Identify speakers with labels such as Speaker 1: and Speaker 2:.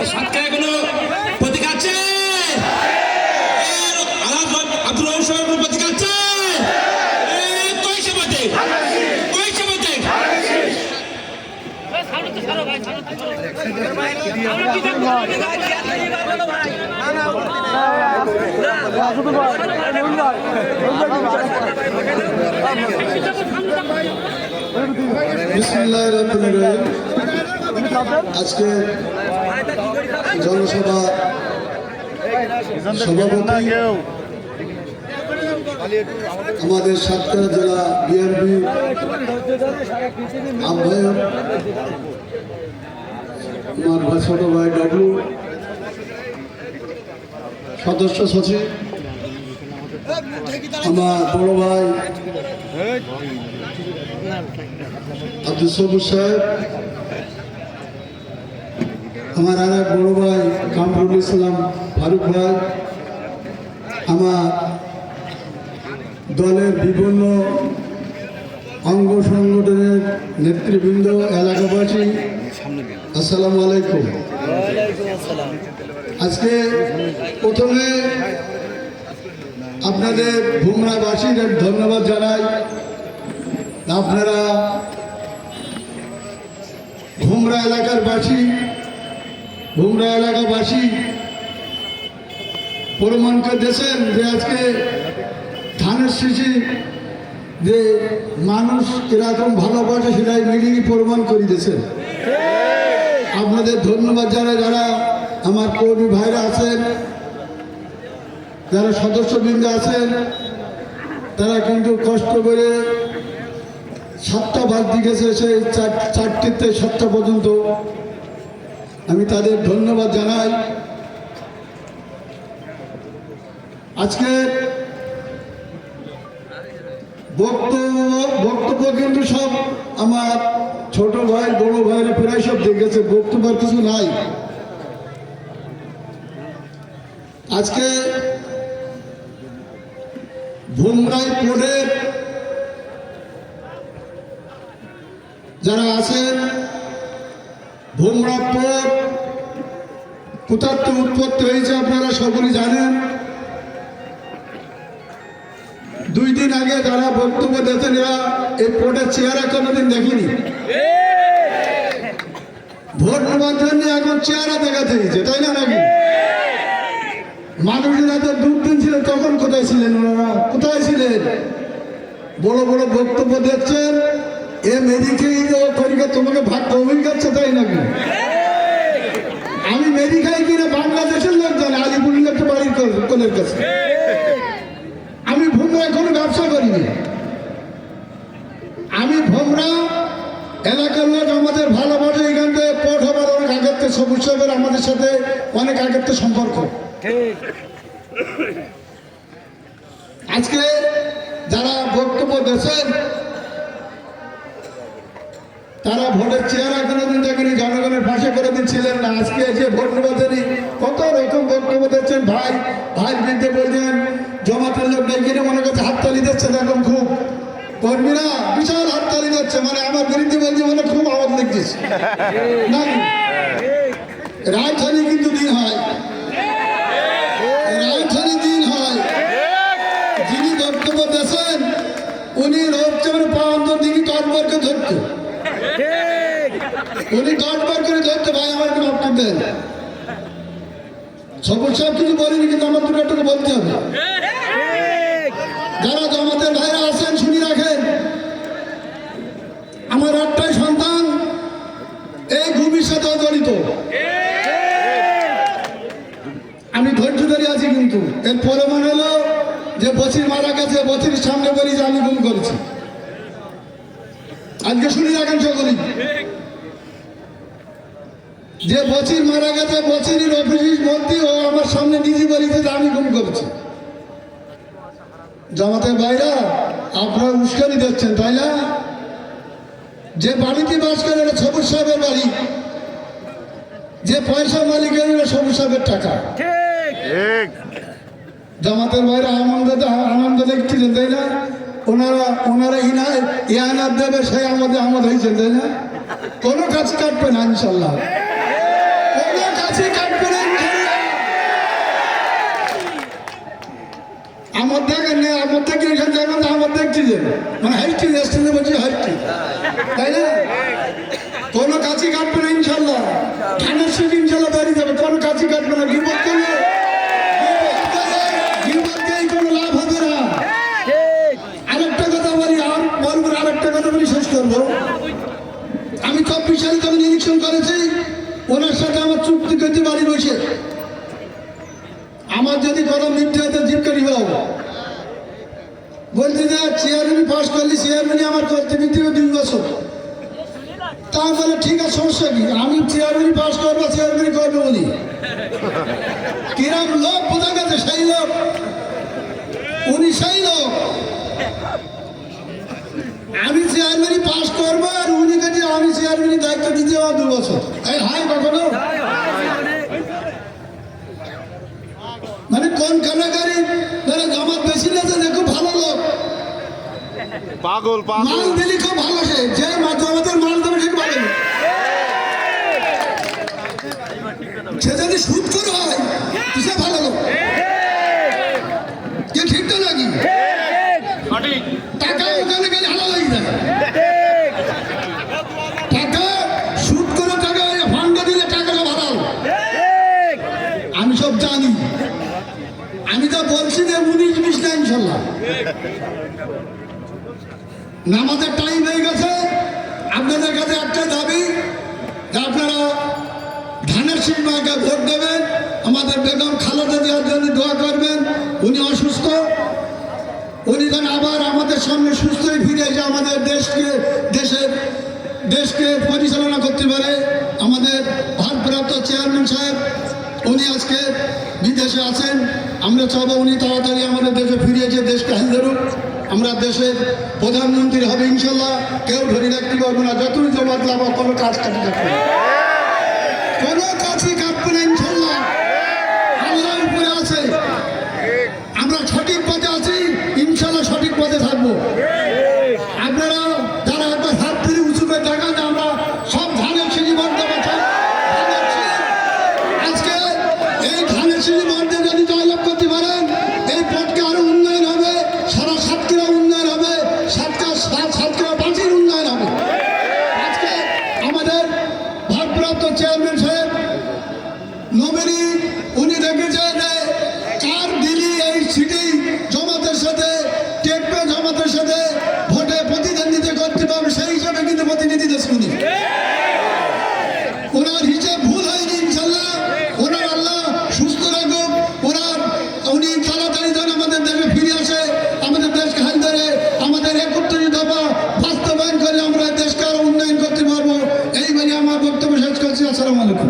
Speaker 1: সাতকায় কোনো প্রতীক আছে? আব্দুল রহমান সাহেব প্রতীক আছে? কই সমাজে কই সমাজে
Speaker 2: বিসমিল্লাহির রহমানির রহিম। আজকে জনসভা সভাপতি আমাদের সাতক্ষীরা জেলা বিএনপি আহ্বায়ক আমার ছোট ভাই ডাবলু, সদস্য সচিব আমার বড় ভাই আব্দুল সবুর সাহেব, আমার আর এক বড় ভাই কামরুল ইসলাম ফারুক ভাই, আমার দলের বিভিন্ন অঙ্গ সংগঠনের নেতৃবৃন্দ, এলাকাবাসী, আসসালামু আলাইকুম। আজকে প্রথমে আপনাদের ভুমরাবাসীর ধন্যবাদ জানাই। আপনারা ভুমরা এলাকাবাসী প্রমাণ করে দিয়েছেন যে আজকে ধানের শীষে যে মানুষ এরকম ভালোবাসে সেটাই মিলিয়ে প্রমাণ করে দিয়েছেন। আপনাদের ধন্যবাদ জানাই। যারা আমার কর্মী ভাইরা আছেন, যারা সদস্যবৃন্দ আছেন, তারা কিন্তু কষ্ট করে 7টা বাজতে গেছে, সেই 4টিতে 7টা পর্যন্ত আমি তাদের ধন্যবাদ জানাই। আজকে বক্তব্য কিন্তু সব আমার ছোট ভাই বড় ভাইরা প্রায় সব দেখেছে, বক্তব্যের কিছু নাই। আজকে ভুমরাই পোর্টের যারা আছেন, ভুমরা পোর্ট কোথার তো উৎপত্তি হয়েছে আপনারা সকলেই জানেন। 2 দিন আগে যারা বক্তব্য দিয়েছেন এরা এই পোর্টের চেহারা কোনোদিন দেখিনি। ভোট নেওয়ার জন্য এখন চেহারা দেখাতে হয়েছে, তাই না নাকি? মানুষেরা তো দুর্দিন ছিল, তখন কোথায় ছিলেন ওনারা? কোথায় ছিলেন? বড় বড় বক্তব্য দিচ্ছেন, এ মেডিকেই করিকে তোমাকে ভাগ কমিয়ে যাচ্ছে, তাই নাকি? আমি মেডিকাই কিনা বাংলাদেশের লোক জানে, আলিপুরের একটা বাড়ির কোলের কাছে। আমি ভুমরা কোনো ব্যবসা করিনি। আমি ভুমরা এলাকার লোক, আমাদের ভালোবাসে। এখান থেকে পথ হবার অনেক আগের থেকে সবুজ সাহেবের আমাদের সাথে অনেক আগের থেকে সম্পর্ক। আজকে যারা বক্তব্য দিয়েছেন তারা ভোটের চেহারা কোনোদিন দেখেনি, জনগণের পাশে কোনোদিন ছিলেন না। আজকে এসে ভোট নির্বাচনী কত রকম বক্তব্য দিচ্ছেন। ভাইয়ের বিরুদ্ধে বলছেন, জমাতের লোক ডেকে মনে করছে হাততালি দিচ্ছে, দেখুন খুব কর্মীরা বিশাল হাততালি দিচ্ছে, মানে আমার বিরুদ্ধে বলছে মানে খুব আওয়াজ লিখছিস না। রাজধানী কিন্তু দিন হয়, রাজধানী দিন হয়। যিনি বক্তব্য দিয়েছেন উনি হচ্ছে মানে পাওয়ান্তর দিনই কাঠবারকে ধরতো, উনি কাঠবার করে ধরতো। ভাই আমার একটু বক্তব্য দেন। সবুজ সাহেব কিছু বলেনি, কিন্তু আমার দুটো একটু বলতে হবে। যারা জমাতের ভাইরা আছেন শুনি রাখেন, আমার 8টাই সন্তান এই ভূমির সাথে জড়িত। আমি ধৈর্য ধরে আছি, কিন্তু এর পরে মনে হলো যে বছির মারা গেছে, বছির সামনে বলি যে আমি গুম করেছি। আজকে শুনি রাখেন সকলেই, যে বছির মারা গেছে, বছির অফিস মন্ত্রী ও আমার সামনে নিজে বলিছে যে আমি গুম করেছি। জামাতের ভাইরা আপনারা উস্কানি দিচ্ছেন, তাই না? যে বাড়িতে বাস করে এটা সবুজ সাহেবের বাড়ি, যে পয়সা মালিকের এটা সবুজ সাহেবের টাকা। জামাতের ভাইরা আনন্দ দেখছিলেন, তাই না? ওনারা ইহানার দেবে, সেই আমাদের হয়েছেন, তাই না? কোনো কাজ কাটবে না ইনশাল্লাহ, কোনো কাজই এখান থেকে আমার দেখছি যে মানে হাইস্টি স্টেজে বলছি হাইস্টি, তাই না? কোনো কাছি কাটবে না ইনশাল্লাহ, ধানের শীষ ইনশাল্লাহ দাঁড়িয়ে যাবে, কোনো কাছি কাটবে না। বিপদ করলে বিপদ দিয়ে কোনো লাভ হবে না। আরেকটা কথা বলি, আর বলবো আরেকটা কথা বলি, শেষ করবো। আমি 24 সালে যখন ইলেকশন করেছি, ওনার সাথে আমার চুক্তি করতে বাড়ি বসে, আমার যদি কোনো মিথ্যে হতো জিপকারি হবো, বলতে যে চেয়ারম্যান পাস করলি, চেয়ারম্যানই আমার করতে মিথ্যে 2 বছর। তা বলে ঠিক আছে, সমস্যা কি, আমি চেয়ারম্যান পাস করবো, চেয়ারম্যান করবে উনি। কিরম লোক বোঝা গেছে, সেই লোক উনি, সেই লোক। আমি চেয়ারম্যানই পাস করবো আর উনি কাছে আমি চেয়ারম্যানই দায়িত্ব দিতে আমার 2 বছর। এই হাই কখনো মানে কোন কানাকারি মানে জামাত বেশি না, দেখো ভালো লোক,
Speaker 3: পাগল পাগল
Speaker 2: মাল দিলি খুব ভালো, সে যে জামাতের মাল দেবে ঠিক ভালো। সে যদি সুদ করে হয় সে ভালো লোক, কে ঠিক তো নাকি? টাকা ওখানে গেলে হালাল হয়ে যায়, টাকা সুদ করে টাকা ফান্ডে দিলে টাকাটা ভালো। আমি সব জানি, আমি তো বলছি যে 19-20 না ইনশাল্লাহ। নামাজের টাইম হয়ে গেছে, আপনাদের কাছে একটা দাবি যে আপনারা ধানের শীষ মাকে ভোট দেবেন, আমাদের বেগম খালেদা জিয়ার জন্য দোয়া করবেন। উনি অসুস্থ, উনি যেন আবার আমাদের সামনে সুস্থ হয়ে ফিরে এসে আমাদের দেশকে পরিচালনা করতে পারে। আমাদের ভারপ্রাপ্ত চেয়ারম্যান সাহেব উনি আজকে বিদেশে আছেন, আমরা চাবো উনি তাড়াতাড়ি আমাদের দেশে ফিরে এসে দেশকে হাল ধরুক। আমরা দেশের প্রধানমন্ত্রী হবে ইনশাল্লাহ, কেউ ধরে রাখতে পারবো না। যতই জমাত লাভ কোনো কাজ কাটি কাটবে না, কোনো কাজই কাটবে না ইনশাল্লাহ। আল্লাহ উপরে আছে, আমরা সঠিক পথে আছি, ইনশাল্লাহ সঠিক পথে থাকবো। আপনারা যারা একবার হাত তুলে উঁচু করে দেখান যে আমরা সব ধানের সিঁড়ি ভোট দেবো, আজকে এই ধানের সিঁড়ি ভোট দিয়ে যদি জয়লাভ করতে পারেন, এই পথকে আরো উন্নয়ন হবে, সারা সাতক্ষীরা উন্নয়ন হবে, সাতক্ষীরা বাঁচির উন্নয়ন হবে। আজকে আমাদের ভারপ্রাপ্ত চেয়ারম্যান সাহেব নবীনী উনি দেখেছে যে কার দিলি এই সিটি জমাতের সাথে টেকবে, জমাতের সাথে ভোটে প্রতিদ্বন্দ্বিতা করতে পারবে, সেই হিসাবে কিন্তু প্রতিনিধি দেশ উনি। ওনার হিসাব ভুল হয়নি ইনশাল্লাহ। ওনার আল্লাহ সুস্থ রাখুক, উনি তাড়াতাড়ি যেন আমাদের দেশে ফিরে আসে, আমাদের দেশকে হাল ধরে আমাদের 31 দফা বাস্তবায়ন করে আমরা দেশকে আরো উন্নয়ন করতে পারবো। এই বলে আমার বক্তব্য শেষ করছি। আসসালামু আলাইকুম।